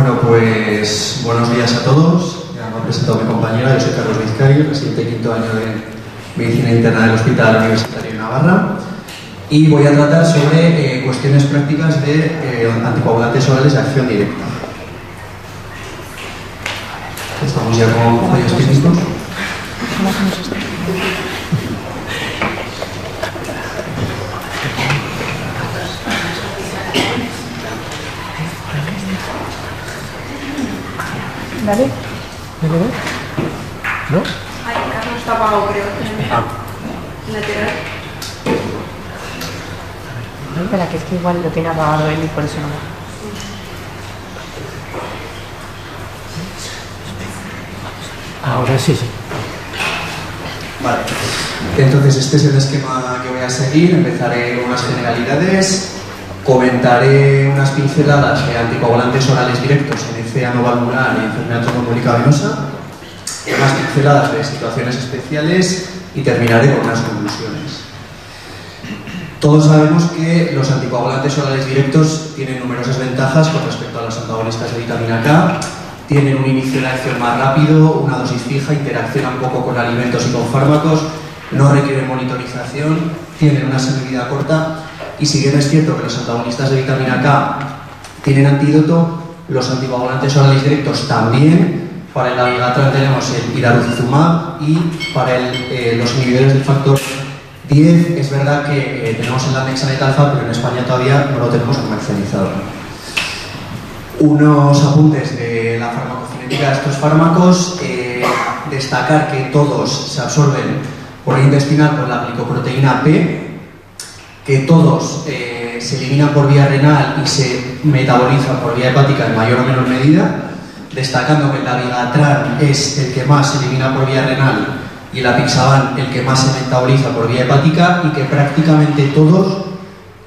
Bueno, pues buenos días a todos. Ya me ha presentado mi compañera, yo soy Carlos Vizcayo, residente quinto año de Medicina Interna del Hospital Universitario de Navarra, y voy a tratar sobre cuestiones prácticas de anticoagulantes orales de acción directa. Estamos ya con fallos técnicos. ¿Vale? ¿No? Ay, Carlos está apagado, creo. Lateral. Espera, que es que igual lo tiene apagado él y por eso no va. Ahora sí, sí. Vale. Entonces este es el esquema que voy a seguir. Empezaré con unas generalidades. Comentaré unas pinceladas de anticoagulantes orales directos en ECA no valvular y enfermedad trombóembólica venosa, unas pinceladas de situaciones especiales y terminaré con unas conclusiones. Todos sabemos que los anticoagulantes orales directos tienen numerosas ventajas con respecto a los antagonistas de vitamina K. Tienen un inicio de acción más rápido, una dosis fija, interaccionan poco con alimentos y con fármacos, no requieren monitorización, tienen una semivida corta. Y si bien es cierto que los antagonistas de vitamina K tienen antídoto, los anticoagulantes orales directos también. Para el dabigatran tenemos el idarucizumab y para los inhibidores del factor 10 es verdad que tenemos el Lamexanet alfa, pero en España todavía no lo tenemos comercializado. Unos apuntes de la farmacocinética de estos fármacos. Destacar que todos se absorben por vía intestinal por la glicoproteína P, que todos se eliminan por vía renal y se metabolizan por vía hepática en mayor o menor medida, destacando que el dabigatran es el que más se elimina por vía renal y el apixaban el que más se metaboliza por vía hepática, y que prácticamente todos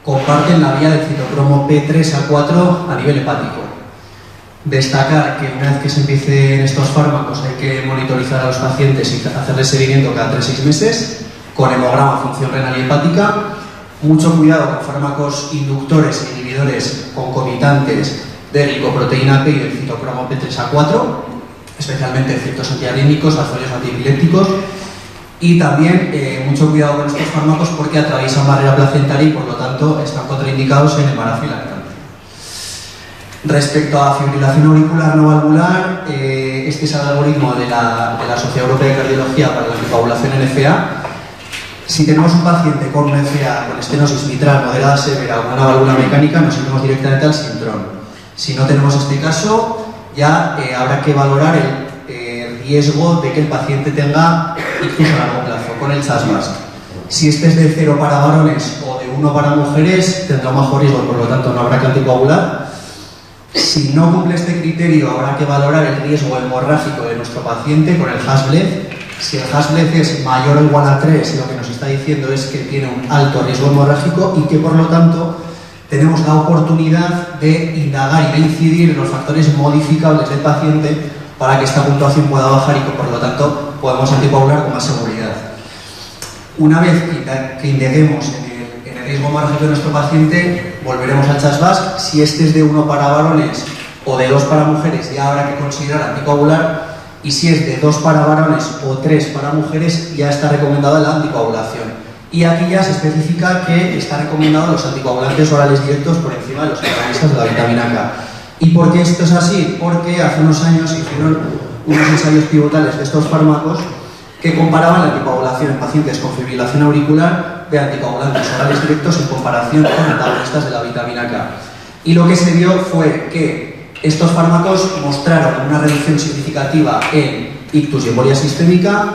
comparten la vía del citocromo P3A4 a nivel hepático. Destacar que una vez que se empiecen estos fármacos hay que monitorizar a los pacientes y hacerles seguimiento cada 3-6 meses con hemograma, función renal y hepática. Mucho cuidado con fármacos inductores e inhibidores concomitantes de glicoproteína P y del citocromo P3A4, especialmente ciertos antiarrítmicos, ácidos antiepilépticos, y también mucho cuidado con estos fármacos porque atraviesan barrera placentaria y por lo tanto están contraindicados en embarazo y lactancia. Respecto a fibrilación auricular no valvular, este es el algoritmo de la Sociedad Europea de Cardiología para la anticoagulación en FA. Si tenemos un paciente con una FA con estenosis mitral moderada severa o una válvula mecánica, nos iremos directamente al sintrón. Si no tenemos este caso, ya habrá que valorar el riesgo de que el paciente tenga ictus a largo plazo con el CHAS-VASc. Si este es de 0 para varones o de 1 para mujeres, tendrá un bajo riesgo, por lo tanto no habrá que anticoagular. Si no cumple este criterio, habrá que valorar el riesgo hemorrágico de nuestro paciente con el HAS-BLED. Si el HAS-BLED es mayor o igual a 3, lo que nos está diciendo es que tiene un alto riesgo hemorrágico y que por lo tanto tenemos la oportunidad de indagar y de incidir en los factores modificables del paciente para que esta puntuación pueda bajar y que por lo tanto podamos anticoagular con más seguridad. Una vez que indaguemos en el riesgo hemorrágico de nuestro paciente, volveremos al CHAS-VASc. Si este es de 1 para varones o de 2 para mujeres, ya habrá que considerar anticoagular. Y si es de 2 para varones o 3 para mujeres, ya está recomendada la anticoagulación. Y aquí ya se especifica que está recomendado los anticoagulantes orales directos por encima de los antagonistas de la vitamina K. ¿Y por qué esto es así? Porque hace unos años se hicieron unos ensayos pivotales de estos fármacos que comparaban la anticoagulación en pacientes con fibrilación auricular de anticoagulantes orales directos en comparación con antagonistas de la vitamina K. Y lo que se vio fue que estos fármacos mostraron una reducción significativa en ictus y embolia sistémica,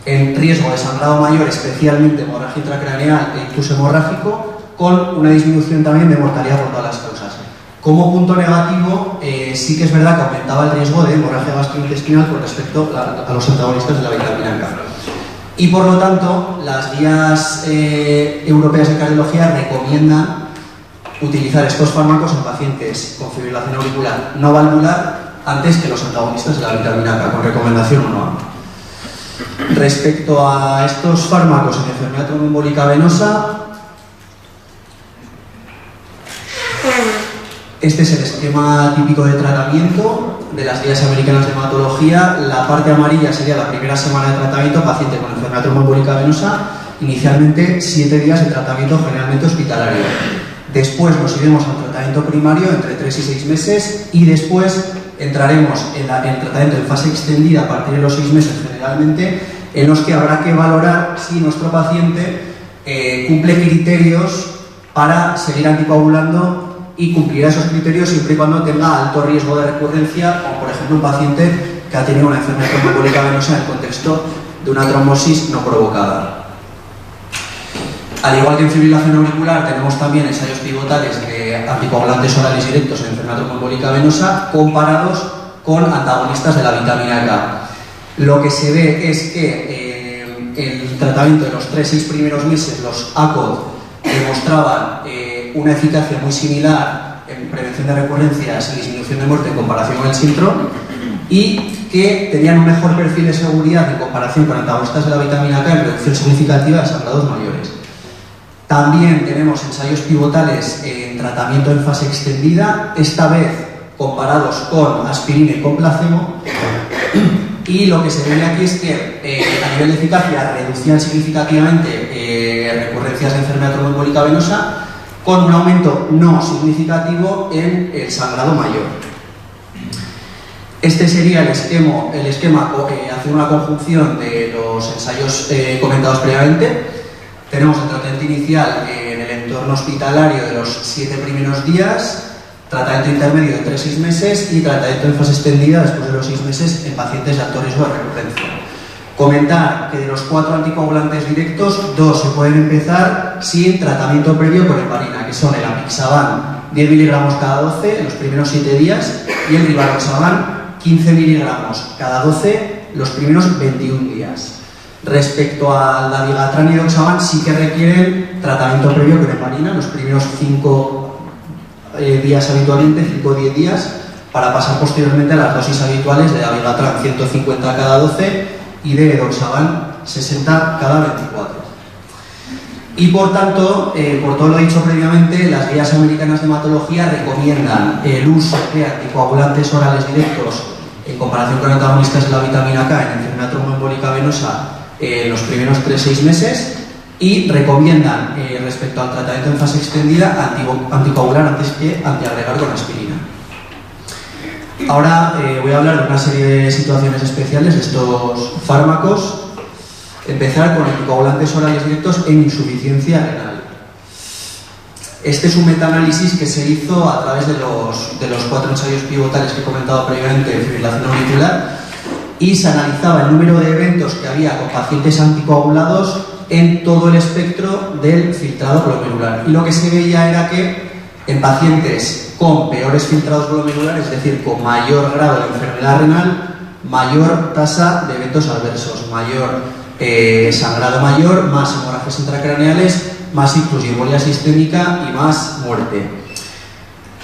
en riesgo de sangrado mayor, especialmente hemorragia intracraneal e ictus hemorrágico, con una disminución también de mortalidad por todas las causas. Como punto negativo, sí que es verdad que aumentaba el riesgo de hemorragia gastrointestinal con respecto a los antagonistas de la vitamina K. Y por lo tanto, las guías europeas de cardiología recomiendan utilizar estos fármacos en pacientes con fibrilación auricular no valvular antes que los antagonistas de la vitamina K, con recomendación 1A. Respecto a estos fármacos en enfermedad trombóembólica venosa, Este es el esquema típico de tratamiento de las guías americanas de hematología. La parte amarilla sería la primera semana de tratamiento, paciente con enfermedad tromboembólica venosa, inicialmente 7 días de tratamiento generalmente hospitalario. Después nos iremos al tratamiento primario entre 3 y 6 meses y después entraremos en el tratamiento en fase extendida a partir de los 6 meses generalmente, en los que habrá que valorar si nuestro paciente cumple criterios para seguir anticoagulando y cumplirá esos criterios siempre y cuando tenga alto riesgo de recurrencia, como por ejemplo un paciente que ha tenido una enfermedad tromboembólica venosa en el contexto de una trombosis no provocada. Al igual que en fibrilación auricular, tenemos también ensayos pivotales de anticoagulantes orales directos en enfermedad tromboembólica venosa comparados con antagonistas de la vitamina K. Lo que se ve es que el tratamiento de los 3-6 primeros meses, los ACOD, demostraban una eficacia muy similar en prevención de recurrencias y disminución de muerte en comparación con el Sintrom, y que tenían un mejor perfil de seguridad en comparación con antagonistas de la vitamina K en reducción significativa de sangrados mayores. También tenemos ensayos pivotales en tratamiento en fase extendida, esta vez comparados con aspirina y con placebo, y lo que se ve aquí es que a nivel de eficacia reducían significativamente recurrencias de enfermedad tromboembólica venosa, con un aumento no significativo en el sangrado mayor. Este sería el esquema hace una conjunción de los ensayos comentados previamente. Tenemos el tratamiento inicial en el entorno hospitalario de los 7 primeros días, tratamiento intermedio de 3-6 meses y tratamiento en fase extendida después de los 6 meses en pacientes de alto riesgo de recurrencia. Comentar que de los 4 anticoagulantes directos, 2 se pueden empezar sin tratamiento previo con heparina, que son el apixaban 10 miligramos cada 12 en los primeros 7 días y el rivaroxaban 15 miligramos cada 12 los primeros 21 días. Respecto a la dabigatran y doxaban, sí que requieren tratamiento previo con heparina los primeros 5 días habitualmente, 5 o 10 días, para pasar posteriormente a las dosis habituales de dabigatran 150 cada 12 y de doxaban 60 cada 24. Y por tanto, por todo lo dicho previamente, las guías americanas de hematología recomiendan el uso de anticoagulantes orales directos en comparación con antagonistas de la vitamina K en enfermedad tromboembólica venosa en los primeros 3-6 meses, y recomiendan respecto al tratamiento en fase extendida anticoagular antes que antiagregar con aspirina. Ahora voy a hablar de una serie de situaciones especiales de estos fármacos. Empezar con anticoagulantes orales directos en insuficiencia renal. Este es un metaanálisis que se hizo a través de los 4 ensayos pivotales que he comentado previamente en fibrilación auricular, y se analizaba el número de eventos que había con pacientes anticoagulados en todo el espectro del filtrado glomerular. Y lo que se veía era que en pacientes con peores filtrados glomerulares, es decir, con mayor grado de enfermedad renal, mayor tasa de eventos adversos, mayor sangrado mayor, más hemorragias intracraneales, más ictus y embolia sistémica y más muerte.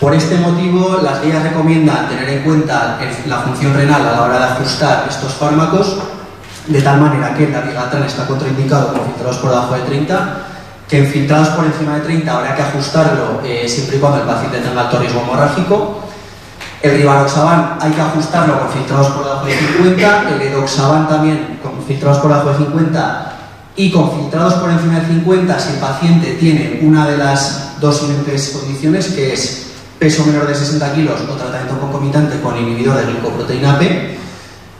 Por este motivo, las guías recomiendan tener en cuenta la función renal a la hora de ajustar estos fármacos, de tal manera que el dabigatran está contraindicado con filtrados por debajo de 30, que en filtrados por encima de 30 habrá que ajustarlo siempre y cuando el paciente tenga alto riesgo hemorrágico. El rivaroxaban hay que ajustarlo con filtrados por debajo de 50, el edoxaban también con filtrados por debajo de 50 y con filtrados por encima de 50 si el paciente tiene una de las dos siguientes condiciones, que es peso menor de 60 kilos o tratamiento concomitante con inhibidor de glicoproteína P.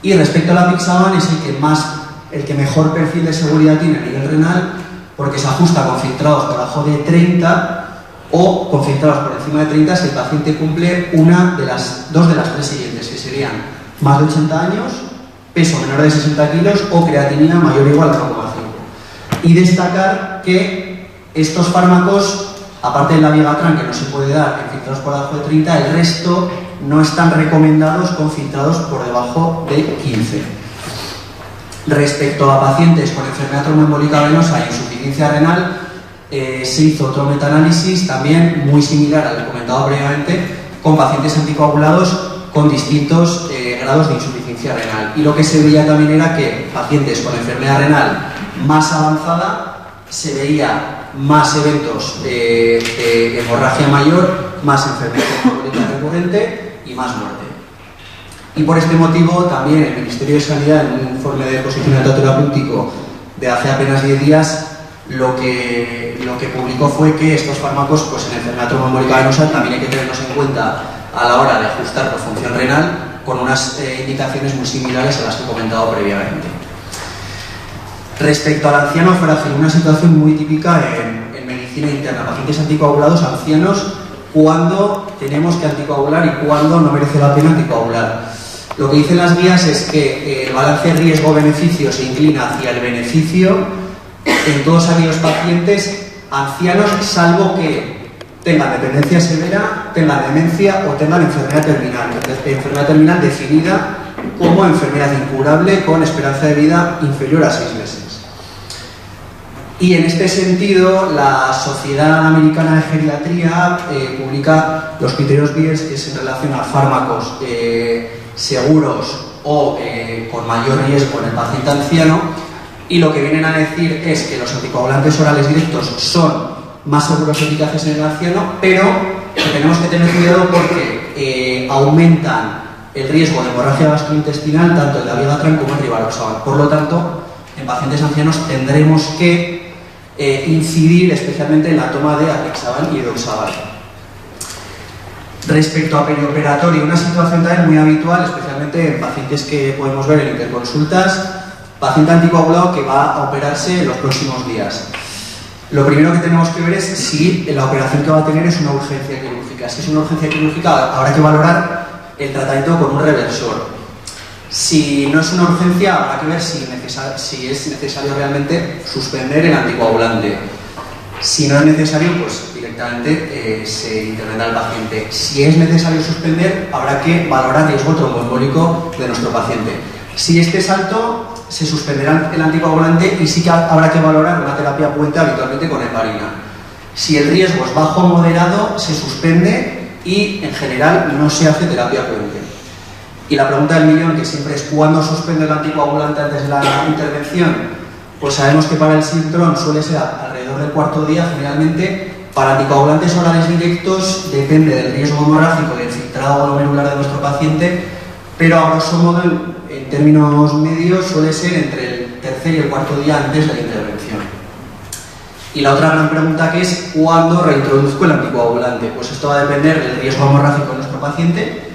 Y respecto al apixaban es el que mejor perfil de seguridad tiene a nivel renal, porque se ajusta con filtrados por debajo de 30 o con filtrados por encima de 30 si el paciente cumple dos de las 3 siguientes, que serían más de 80 años, peso menor de 60 kilos o creatinina mayor o igual a 0,5. Y destacar que estos fármacos, aparte del dabigatran, que no se puede dar en filtrados por debajo de 30, el resto no están recomendados con filtrados por debajo de 15. Respecto a pacientes con enfermedad tromboembólica venosa e insuficiencia renal, se hizo otro metaanálisis también muy similar al comentado previamente, con pacientes anticoagulados con distintos grados de insuficiencia renal. Y lo que se veía también era que pacientes con enfermedad renal más avanzada se veía más eventos de hemorragia mayor, más enfermedad metabólica recurrente y más muerte. Y por este motivo también el Ministerio de Sanidad, en un informe de posicionamiento terapéutico de hace apenas 10 días, lo que publicó fue que estos fármacos, pues en enfermedad tromboembólica venosa, también hay que tenerlos en cuenta a la hora de ajustar la función renal, con unas indicaciones muy similares a las que he comentado previamente. Respecto al anciano frágil, una situación muy típica en medicina interna, pacientes anticoagulados ancianos, cuando tenemos que anticoagular y cuando no merece la pena anticoagular. Lo que dicen las guías es que el balance riesgo-beneficio se inclina hacia el beneficio en todos aquellos pacientes ancianos, salvo que tengan dependencia severa, tengan demencia o tengan enfermedad terminal definida como enfermedad incurable con esperanza de vida inferior a 6 meses. Y en este sentido, la Sociedad Americana de Geriatría publica los criterios BIES, que es en relación a fármacos seguros o con mayor riesgo en el paciente anciano, y lo que vienen a decir es que los anticoagulantes orales directos son más seguros y eficaces en el anciano, pero que tenemos que tener cuidado porque aumentan el riesgo de hemorragia gastrointestinal tanto en dabigatran como en rivaroxaban. Por lo tanto, en pacientes ancianos tendremos que incidir especialmente en la toma de apixaban y edoxaban. Respecto a perioperatorio, una situación también muy habitual, especialmente en pacientes que podemos ver en interconsultas, paciente anticoagulado que va a operarse en los próximos días. Lo primero que tenemos que ver es si la operación que va a tener es una urgencia quirúrgica. Si es una urgencia quirúrgica, habrá que valorar el tratamiento con un reversor. Si no es una urgencia, habrá que ver si es necesario realmente suspender el anticoagulante. Si no es necesario, pues directamente se intervendrá al paciente. Si es necesario suspender, habrá que valorar riesgo tromboembólico de nuestro paciente. Si este es alto, se suspenderá el anticoagulante y sí que habrá que valorar una terapia puente, habitualmente con heparina. Si el riesgo es bajo o moderado, se suspende y en general no se hace terapia puente. Y la pregunta del millón, que siempre es ¿cuándo suspende el anticoagulante antes de la intervención? Pues sabemos que para el Sintrom suele ser alrededor del cuarto día, generalmente. Para anticoagulantes orales directos depende del riesgo hemorrágico del filtrado glomerular de nuestro paciente, pero a grosso modo, en términos medios, suele ser entre el tercer y el cuarto día antes de la intervención. Y la otra gran pregunta, que es ¿cuándo reintroduzco el anticoagulante? Pues esto va a depender del riesgo hemorrágico de nuestro paciente.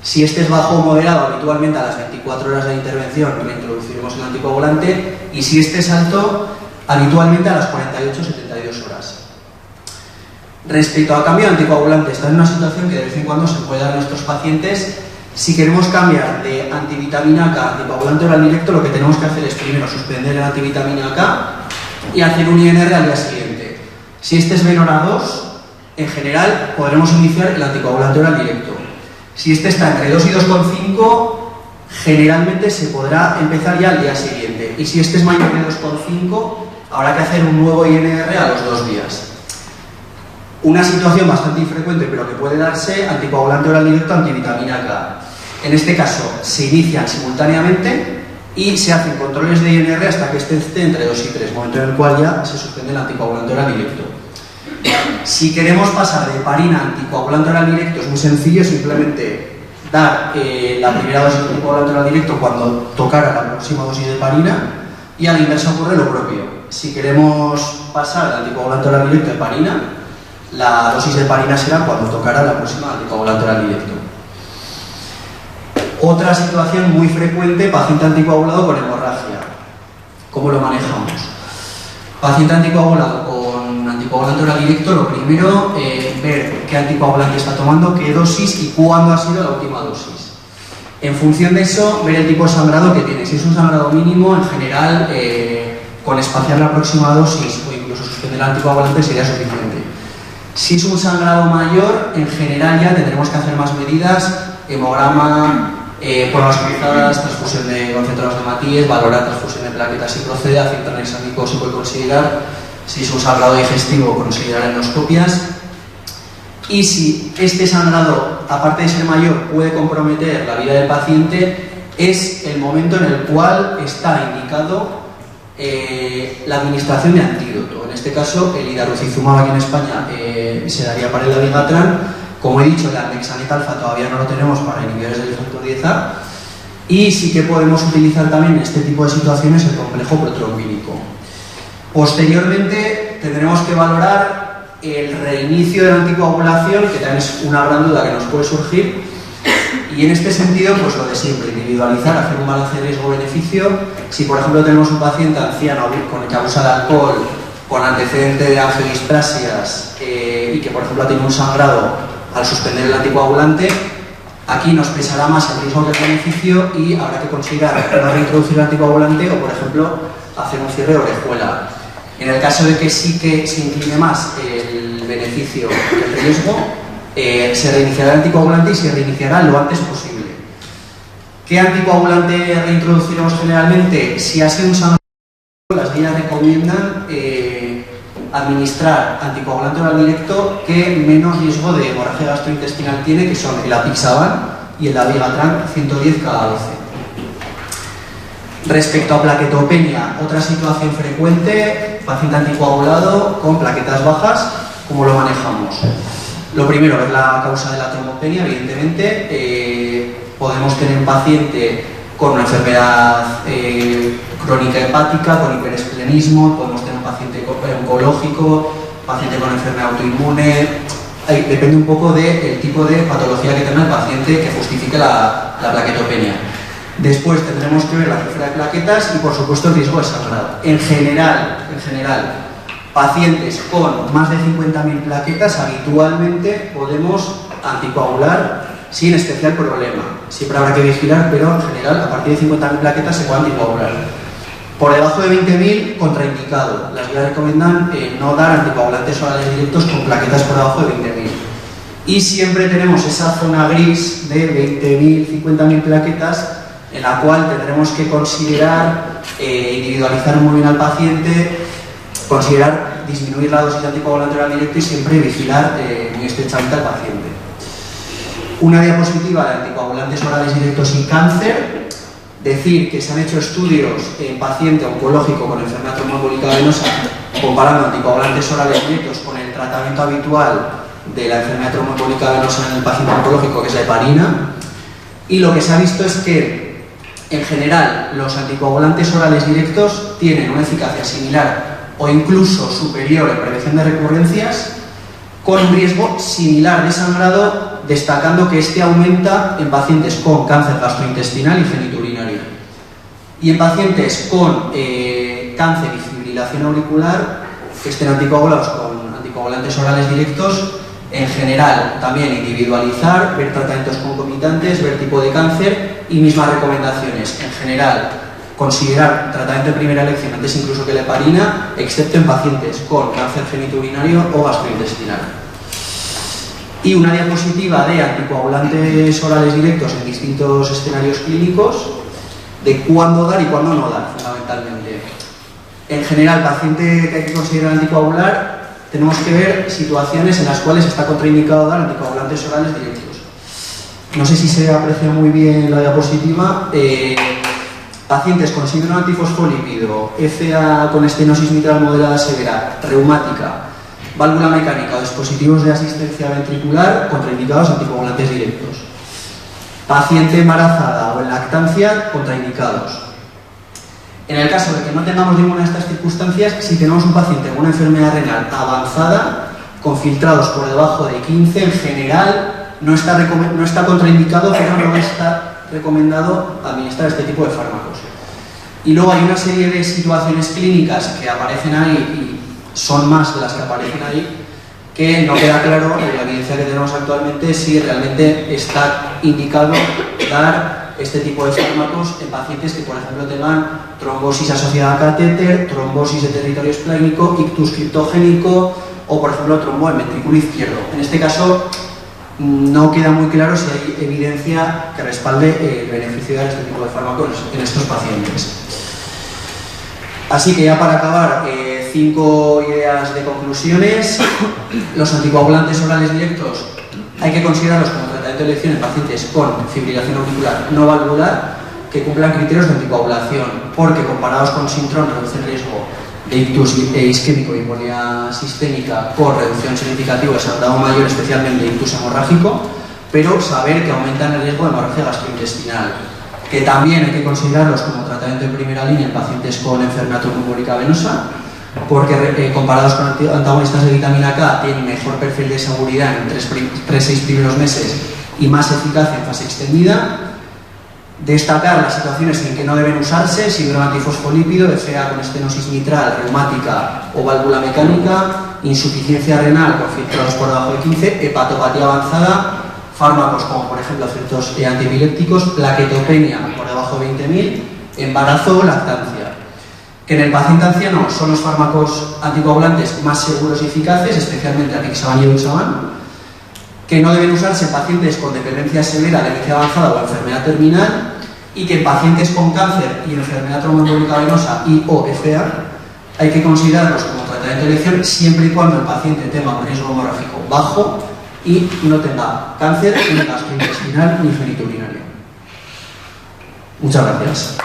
Si este es bajo o moderado, habitualmente a las 24 horas de la intervención reintroduciremos el anticoagulante, y si este es alto, habitualmente a las 48-72 horas. Respecto al cambio de anticoagulante, está en una situación que de vez en cuando se puede dar a nuestros pacientes. Si queremos cambiar de antivitamina K a anticoagulante oral directo, lo que tenemos que hacer es primero suspender el antivitamina K y hacer un INR al día siguiente. Si este es menor a 2, en general podremos iniciar el anticoagulante oral directo. Si este está entre 2 y 2,5, generalmente se podrá empezar ya al día siguiente. Y si este es mayor de 2,5, habrá que hacer un nuevo INR a los 2 días. Una situación bastante infrecuente, pero que puede darse, anticoagulante oral directo, antivitamina K. En este caso, se inician simultáneamente y se hacen controles de INR hasta que este esté entre 2 y 3, momento en el cual ya se suspende el anticoagulante oral directo. Si queremos pasar de heparina a anticoagulante oral directo, es muy sencillo, simplemente dar la primera dosis de anticoagulante oral directo cuando tocara la próxima dosis de heparina, y a la inversa ocurre lo propio. Si queremos pasar de anticoagulante oral directo a heparina, la dosis de heparina será cuando tocará la próxima anticoagulante oral directo. Otra situación muy frecuente, paciente anticoagulado con hemorragia. ¿Cómo lo manejamos? Paciente anticoagulado con anticoagulante oral directo, lo primero, ver qué anticoagulante está tomando, qué dosis y cuándo ha sido la última dosis. En función de eso, ver el tipo de sangrado que tiene. Si es un sangrado mínimo, en general, con espaciar la próxima dosis o incluso suspender el anticoagulante sería suficiente. Si es un sangrado mayor, en general ya tendremos que hacer más medidas: hemograma, pruebas cruzadas, transfusión de concentrados de Matías, valorar transfusión de plaquetas si procede, hacer tranexámico se puede considerar. Si es un sangrado digestivo, considerar endoscopias. Y si este sangrado, aparte de ser mayor, puede comprometer la vida del paciente, es el momento en el cual está indicado la administración de antídoto. En este caso, el idarucizumab aquí en España se daría para el dabigatran, Como he dicho, el andexanet alfa todavía no lo tenemos para inhibidores del efecto 10A, y sí que podemos utilizar también en este tipo de situaciones el complejo protrombínico. Posteriormente tendremos que valorar el reinicio de la anticoagulación, que también es una gran duda que nos puede surgir, y en este sentido, pues lo de siempre, individualizar, hacer un balance de riesgo-beneficio. Si por ejemplo tenemos un paciente anciano con el que abusa de alcohol, con antecedente de angiodisplasias y que por ejemplo ha tenido un sangrado al suspender el anticoagulante, aquí nos pesará más el riesgo que el beneficio y habrá que considerar no reintroducir el anticoagulante o, por ejemplo, hacer un cierre de orejuela. En el caso de que sí que se incline más el beneficio que el riesgo, se reiniciará el anticoagulante y se reiniciará lo antes posible. ¿Qué anticoagulante reintroduciremos generalmente? Si ha sido un sangrado, las guías recomiendan administrar anticoagulante oral directo que menos riesgo de hemorragia gastrointestinal tiene, que son el apixaban y el dabigatran 110 cada 12. Respecto a plaquetopenia, otra situación frecuente, paciente anticoagulado con plaquetas bajas, ¿cómo lo manejamos? Lo primero, ver la causa de la trombopenia, evidentemente. Podemos tener un paciente con una enfermedad crónica hepática, con hiperesplenismo, podemos tener un paciente oncológico, paciente con enfermedad autoinmune. Depende un poco del tipo de patología que tenga el paciente que justifique la plaquetopenia. Después tendremos que ver la cifra de plaquetas y, por supuesto, el riesgo de sangrado. En general, pacientes con más de 50.000 plaquetas habitualmente podemos anticoagular sin especial problema. Siempre habrá que vigilar, pero en general a partir de 50.000 plaquetas se puede anticoagular. Por debajo de 20.000, contraindicado. Las guías recomiendan no dar anticoagulantes orales directos con plaquetas por debajo de 20.000. Y siempre tenemos esa zona gris de 20.000, 50.000 plaquetas, en la cual tendremos que considerar individualizar muy bien al paciente, considerar disminuir la dosis de anticoagulante oral directo y siempre vigilar muy estrechamente al paciente. Una diapositiva de anticoagulantes orales directos y cáncer. Decir que se han hecho estudios en paciente oncológico con enfermedad tromboembólica venosa comparando anticoagulantes orales directos con el tratamiento habitual de la enfermedad tromboembólica venosa en el paciente oncológico, que es la heparina, y lo que se ha visto es que en general los anticoagulantes orales directos tienen una eficacia similar o incluso superior en prevención de recurrencias, con un riesgo similar de sangrado, destacando que este aumenta en pacientes con cáncer gastrointestinal y genitourinario. Y en pacientes con cáncer y fibrilación auricular, que estén anticoagulados con anticoagulantes orales directos, en general también individualizar, ver tratamientos concomitantes, ver tipo de cáncer y mismas recomendaciones. En general, considerar tratamiento de primera elección antes incluso que la heparina, excepto en pacientes con cáncer genitourinario o gastrointestinal. Y una diapositiva de anticoagulantes orales directos en distintos escenarios clínicos, de cuándo dar y cuándo no dar, fundamentalmente. En general, paciente que hay que considerar anticoagular, tenemos que ver situaciones en las cuales está contraindicado dar anticoagulantes orales directos. No sé si se aprecia muy bien la diapositiva. Pacientes con síndrome antifosfolípido, FA con estenosis mitral moderada severa, reumática, válvula mecánica o dispositivos de asistencia ventricular, contraindicados anticoagulantes directos. Paciente embarazada o en lactancia, contraindicados. En el caso de que no tengamos ninguna de estas circunstancias, si tenemos un paciente con una enfermedad renal avanzada, con filtrados por debajo de 15, en general no está contraindicado, pero no está recomendado administrar este tipo de fármacos. Y luego hay una serie de situaciones clínicas que aparecen ahí y son más de las que aparecen ahí, que no queda claro en la evidencia que tenemos actualmente si realmente está indicado dar este tipo de fármacos en pacientes que, por ejemplo, tengan trombosis asociada a catéter, trombosis de territorio esplénico, ictus criptogénico o, por ejemplo, trombo en ventrículo izquierdo. En este caso, no queda muy claro si hay evidencia que respalde el beneficio de este tipo de fármacos en estos pacientes. Así que ya para acabar, 5 ideas de conclusiones. Los anticoagulantes orales directos hay que considerarlos como tratamiento de elección en pacientes con fibrilación auricular no valvular que cumplan criterios de anticoagulación, porque comparados con Sintrom reducen riesgo de ictus isquémico y hiponía sistémica por reducción significativa de sangrado mayor, especialmente ictus hemorrágico, pero saber que aumentan el riesgo de hemorragia gastrointestinal, que también hay que considerarlos como tratamiento de primera línea en pacientes con enfermedad trombóembólica venosa, porque comparados con antagonistas de vitamina K tienen mejor perfil de seguridad en 3-6 primeros meses y más eficacia en fase extendida. Destacar las situaciones en que no deben usarse: síndrome antifosfolípido, FA con estenosis mitral, reumática o válvula mecánica, insuficiencia renal con filtrados por debajo de 15, hepatopatía avanzada, fármacos como por ejemplo ciertos antiepilépticos, plaquetopenia por debajo de 20.000, embarazo o lactancia. Que en el paciente anciano son los fármacos anticoagulantes más seguros y eficaces, especialmente apixaban y edoxaban, que no deben usarse en pacientes con dependencia severa, demencia avanzada o enfermedad terminal, y que en pacientes con cáncer y enfermedad tromboembólica venosa y o FA hay que considerarlos como tratamiento de elección siempre y cuando el paciente tenga un riesgo hemorrágico bajo y no tenga cáncer ni gastrointestinal ni genitourinario. Muchas gracias.